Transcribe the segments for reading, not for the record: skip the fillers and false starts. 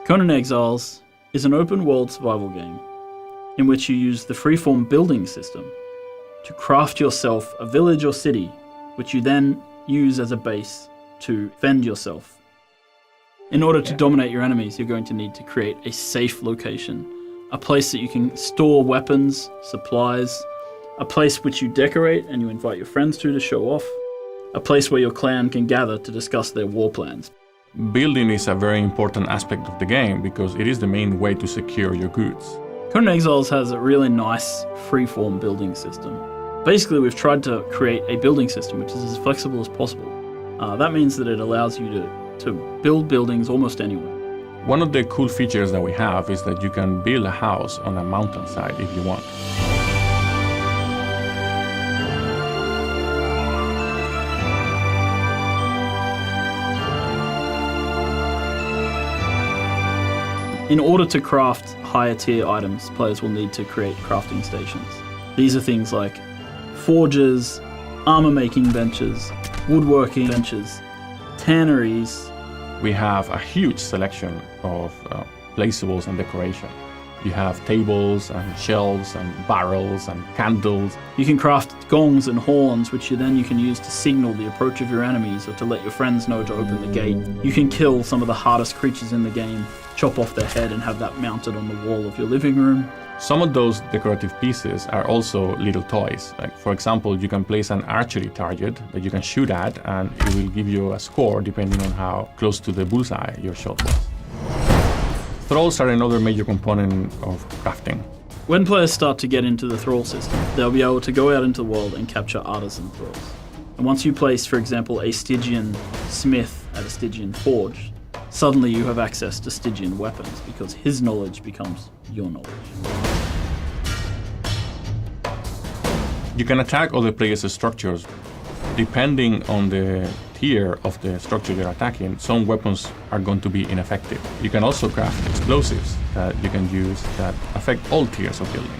Conan Exiles is an open-world survival game in which you use the freeform building system to craft yourself a village or city, which you then use as a base to fend yourself. In order to dominate your enemies, you're going to need to create a safe location, a place that you can store weapons, supplies, a place which you decorate and you invite your friends to show off, a place where your clan can gather to discuss their war plans. Building is a very important aspect of the game because it is the main way to secure your goods. Conan Exiles has a really nice freeform building system. Basically, we've tried to create a building system which is as flexible as possible. That means that it allows you to build buildings almost anywhere. One of the cool features that we have is that you can build a house on a mountainside if you want. In order to craft higher tier items, players will need to create crafting stations. These are things like forges, armor making benches, woodworking benches, tanneries. We have a huge selection of placeables and decoration. You have tables and shelves and barrels and candles. You can craft gongs and horns, which you can use to signal the approach of your enemies or to let your friends know to open the gate. You can kill some of the hardest creatures in the game, chop off their head and have that mounted on the wall of your living room. Some of those decorative pieces are also little toys. Like, for example, you can place an archery target that you can shoot at and it will give you a score depending on how close to the bullseye your shot was. Thralls are another major component of crafting. When players start to get into the thrall system, they'll be able to go out into the world and capture artisan thralls. And once you place, for example, a Stygian smith at a Stygian forge, suddenly you have access to Stygian weapons because his knowledge becomes your knowledge. You can attack other players' structures. Depending on the tier of the structure you're attacking, some weapons are going to be ineffective. You can also craft explosives that you can use that affect all tiers of building.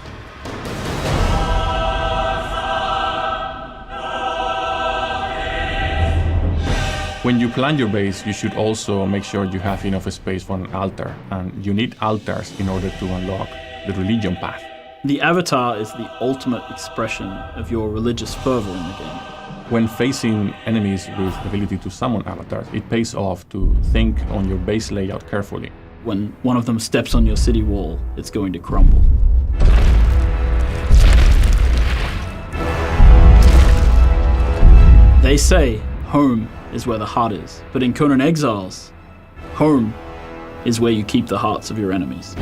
When you plan your base, you should also make sure you have enough space for an altar, and you need altars in order to unlock the religion path. The avatar is the ultimate expression of your religious fervor in the game. When facing enemies with the ability to summon avatars, it pays off to think on your base layout carefully. When one of them steps on your city wall, it's going to crumble. They say home is where the heart is, but in Conan Exiles, home is where you keep the hearts of your enemies.